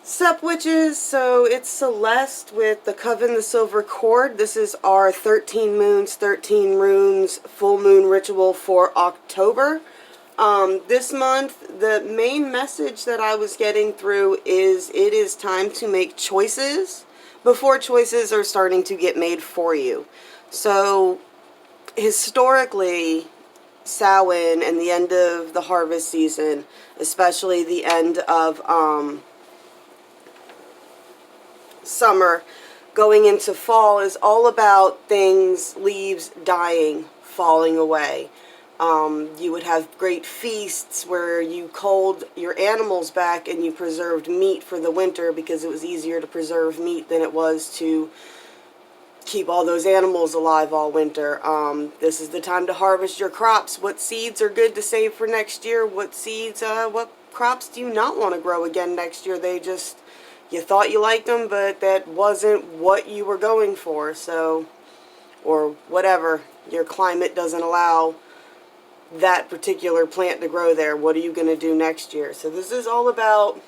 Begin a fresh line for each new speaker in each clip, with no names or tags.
Sup witches, so it's Celeste with the Coven the Silver Cord. This is our 13 moons, 13 runes full moon ritual for October. This month, the main message that I was getting through is it is time to make choices before choices are starting to get made for you. So, historically, Samhain and the end of the harvest season, especially the end of, summer going into fall, is all about things, leaves dying, falling away. You would have great feasts where you culled your animals back and you preserved meat for the winter because it was easier to preserve meat than it was to keep all those animals alive all winter. This is the time to harvest your crops. What seeds are good to save for next year? What crops do you not want to grow again next year? You thought you liked them, but that wasn't what you were going for, so, or whatever. Your climate doesn't allow that particular plant to grow there. What are you going to do next year? So this is all about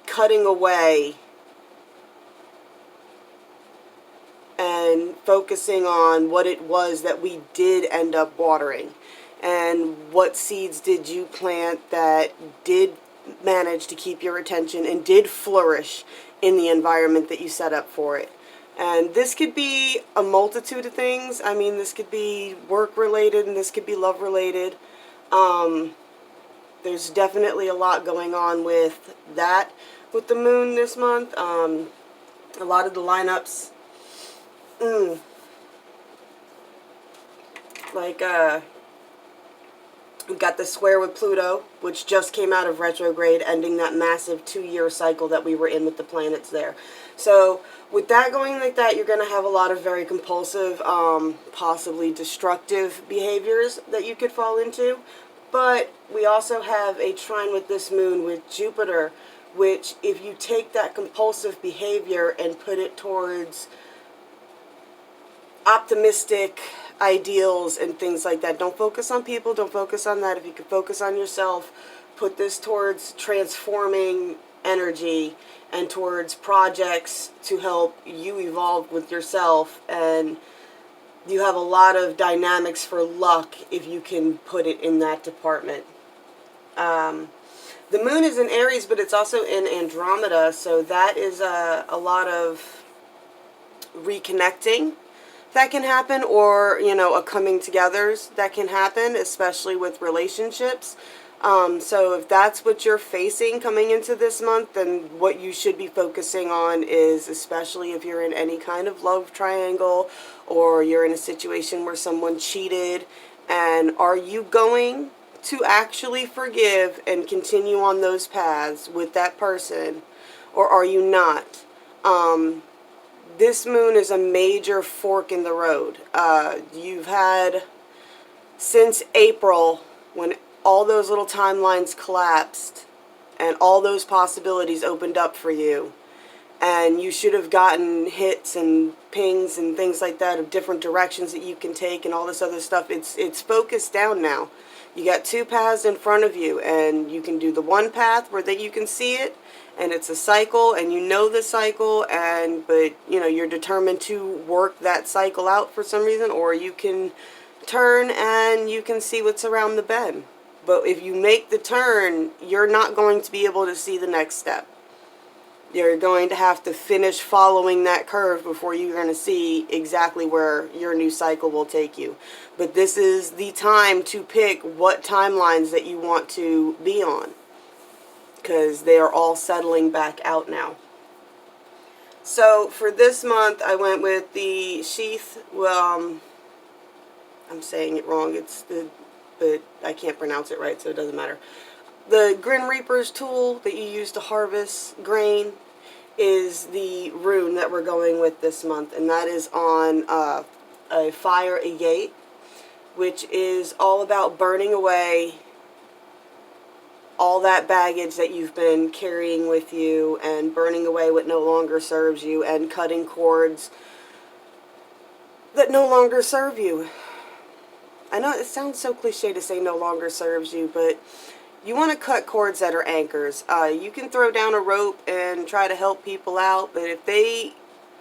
cutting away and focusing on what it was that we did end up watering. And what seeds did you plant that did manage to keep your attention and did flourish in the environment that you set up for it. And this could be a multitude of things. I mean, this could be work related and this could be love related. There's definitely a lot going on with that with the moon this month. A lot of the lineups, we've got the square with Pluto, which just came out of retrograde, ending that massive 2-year cycle that we were in with the planets there. So with that going like that, you're going to have a lot of very compulsive, possibly destructive behaviors that you could fall into. But we also have a trine with this moon with Jupiter, which if you take that compulsive behavior and put it towards optimistic ideals and things like that. Don't focus on people, don't focus on that. If you could focus on yourself, put this towards transforming energy and towards projects to help you evolve with yourself, and you have a lot of dynamics for luck if you can put it in that department. The moon is in Aries, but it's also in Andromeda, so that is a lot of reconnecting that can happen, or, a coming togethers that can happen, especially with relationships. So if that's what you're facing coming into this month, then what you should be focusing on is, especially if you're in any kind of love triangle or you're in a situation where someone cheated, and are you going to actually forgive and continue on those paths with that person, or are you not? This moon is a major fork in the road. You've had, since April, when all those little timelines collapsed and all those possibilities opened up for you, and you should have gotten hits and pings and things like that of different directions that you can take and all this other stuff. It's focused down now. You got 2 paths in front of you, and you can do the one path where that you can see it, and it's a cycle, and you know the cycle, but you're determined to work that cycle out for some reason, or you can turn and you can see what's around the bend. But if you make the turn, you're not going to be able to see the next step. You're going to have to finish following that curve before you're going to see exactly where your new cycle will take you. But this is the time to pick what timelines that you want to be on, because they are all settling back out now. So for this month, I went with the sheath. Well, I'm saying it wrong. But I can't pronounce it right, so it doesn't matter. The Grim Reaper's tool that you use to harvest grain is the rune that we're going with this month, and that is on a fire agate, which is all about burning away all that baggage that you've been carrying with you, and burning away what no longer serves you, and cutting cords that no longer serve you. I know it sounds so cliche to say no longer serves you, but you want to cut cords that are anchors. You can throw down a rope and try to help people out, but if they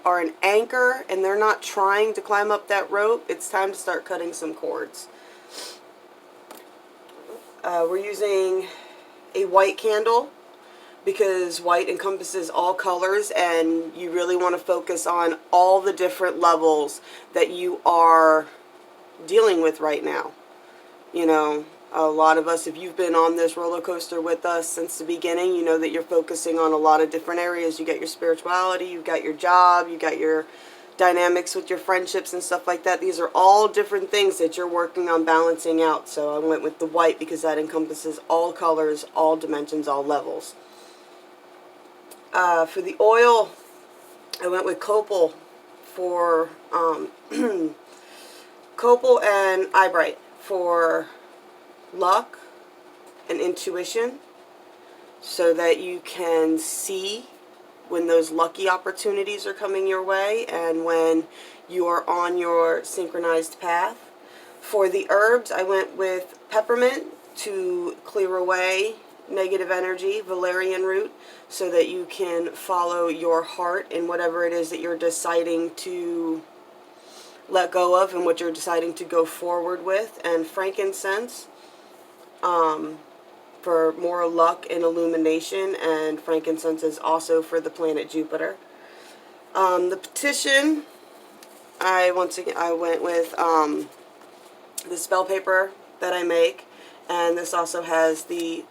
are an anchor and they're not trying to climb up that rope, it's time to start cutting some cords. We're using a white candle because white encompasses all colors, and you really want to focus on all the different levels that you are dealing with right now. You know, a lot of us, if you've been on this roller coaster with us since the beginning, you know that you're focusing on a lot of different areas. You got your spirituality, you've got your job, you got your dynamics with your friendships and stuff like that. These are all different things that you're working on balancing out. So I went with the white because that encompasses all colors, all dimensions, all levels. For the oil, I went with copal for copal and eyebright for luck and intuition, so that you can see when those lucky opportunities are coming your way and when you are on your synchronized path. For the herbs, I went with peppermint to clear away negative energy, valerian root, so that you can follow your heart in whatever it is that you're deciding to let go of and what you're deciding to go forward with, and frankincense for more luck and illumination, and frankincense is also for the planet Jupiter. The petition, I went with the spell paper that I make, and this also has the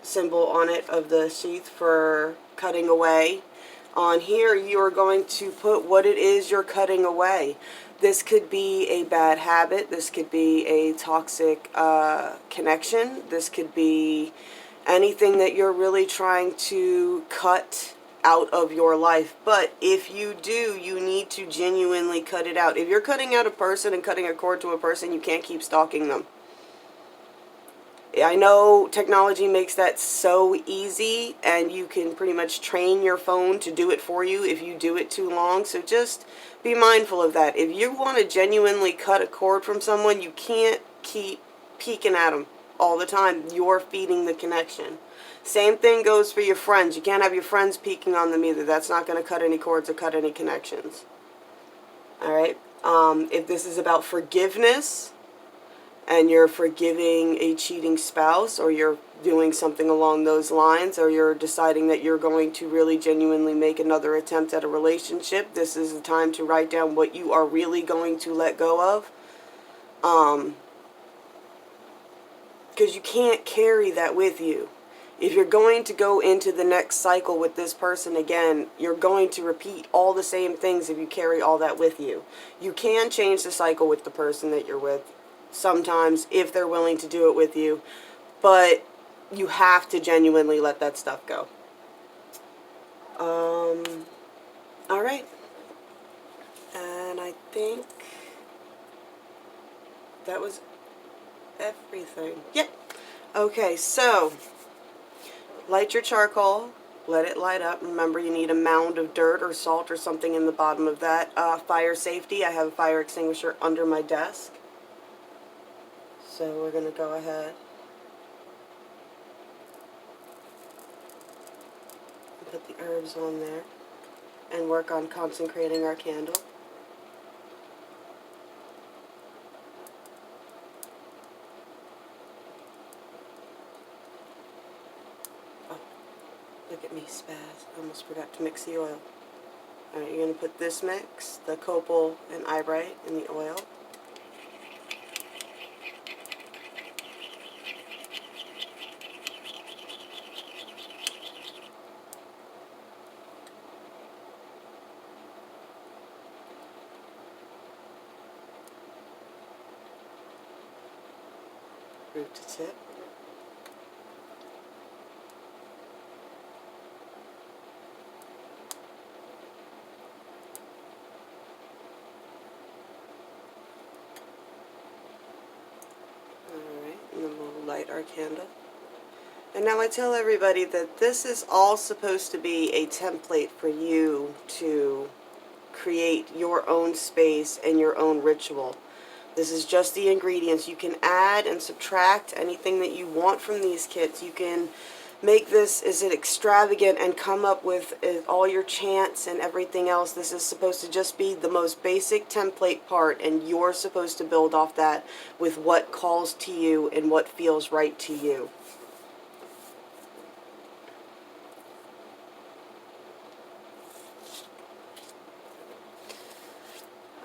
symbol on it of the sheath for cutting away. On here, you are going to put what it is you're cutting away. This could be a bad habit. This could be a toxic connection. This could be anything that you're really trying to cut out of your life. But if you do, you need to genuinely cut it out. If you're cutting out a person and cutting a cord to a person, you can't keep stalking them. I know technology makes that so easy, and you can pretty much train your phone to do it for you if you do it too long. So just be mindful of that. If you want to genuinely cut a cord from someone, you can't keep peeking at them all the time. You're feeding the connection. Same thing goes for your friends. You can't have your friends peeking on them either. That's not going to cut any cords or cut any connections. Alright? If this is about forgiveness, and you're forgiving a cheating spouse, or you're doing something along those lines, or you're deciding that you're going to really genuinely make another attempt at a relationship, this is the time to write down what you are really going to let go of. Because you can't carry that with you. If you're going to go into the next cycle with this person again, you're going to repeat all the same things if you carry all that with you. You can change the cycle with the person that you're with sometimes if they're willing to do it with you, but you have to genuinely let that stuff go. Alright, and I think that was everything. Yep. Okay, so light your charcoal, let it light up. Remember, you need a mound of dirt or salt or something in the bottom of that. Fire safety, I have a fire extinguisher under my desk. So we're going to go ahead and put the herbs on there and work on consecrating our candle. Oh, look at me spaz. I almost forgot to mix the oil. Alright, you're going to put this mix, the copal and eyebright, in the oil. Root to tip. Alright, and then we'll light our candle. And now I tell everybody that this is all supposed to be a template for you to create your own space and your own ritual. This is just the ingredients. You can add and subtract anything that you want from these kits. You can make this as extravagant and come up with all your chants and everything else. This is supposed to just be the most basic template part, and you're supposed to build off that with what calls to you and what feels right to you.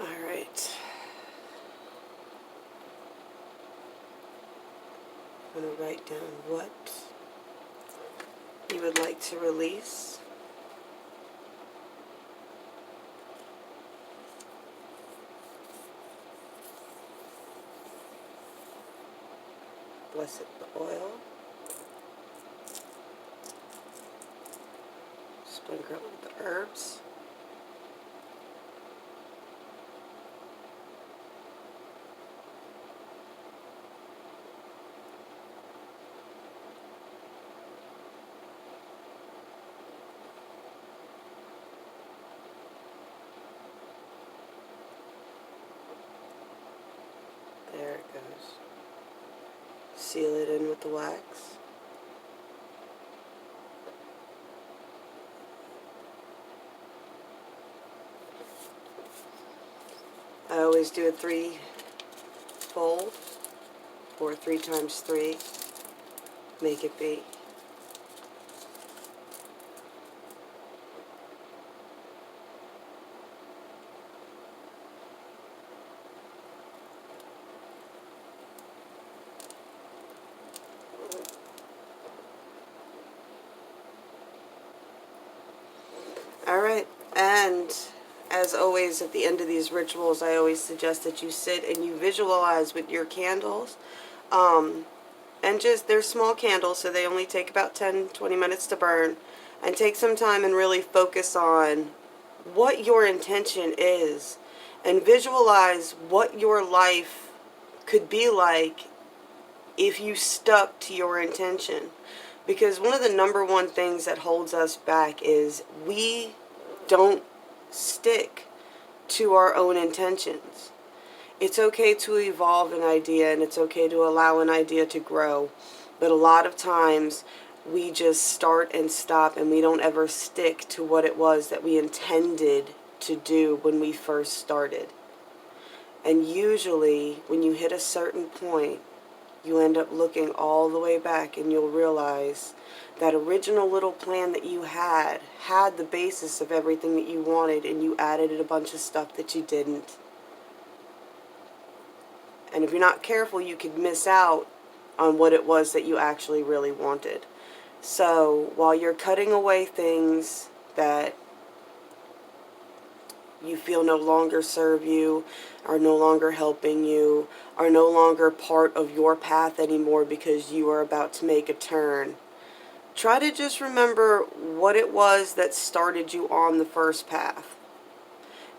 Alright. I'm going to write down what you would like to release. Bless it, the oil. Sprinkle it with the herbs. There it goes. Seal it in with the wax. I always do a 3-fold, or 3 times 3. Make it be. Alright, and as always at the end of these rituals, I always suggest that you sit and you visualize with your candles. And just, they're small candles, so they only take about 10-20 minutes to burn. And take some time and really focus on what your intention is. And visualize what your life could be like if you stuck to your intention. Because one of the #1 things that holds us back is we don't stick to our own intentions. It's okay to evolve an idea, and it's okay to allow an idea to grow. But a lot of times we just start and stop, and we don't ever stick to what it was that we intended to do when we first started. And usually when you hit a certain point, you end up looking all the way back, and you'll realize that original little plan that you had the basis of everything that you wanted, and you added a bunch of stuff that you didn't. And if you're not careful, you could miss out on what it was that you actually really wanted. So while you're cutting away things that you feel no longer serve you, are no longer helping you, are no longer part of your path anymore because you are about to make a turn, try to just remember what it was that started you on the first path,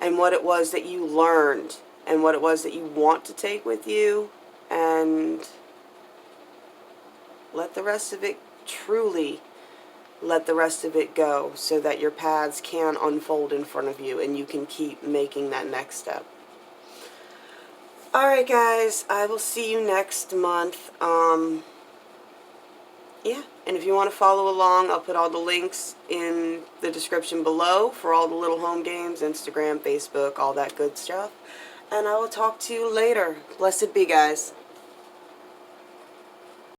and what it was that you learned, and what it was that you want to take with you, and let the rest of it truly let the rest of it go, so that your paths can unfold in front of you and you can keep making that next step. Alright guys, I will see you next month. Yeah, and if you want to follow along, I'll put all the links in the description below for all the little home games, Instagram, Facebook, all that good stuff. And I will talk to you later. Blessed be, guys.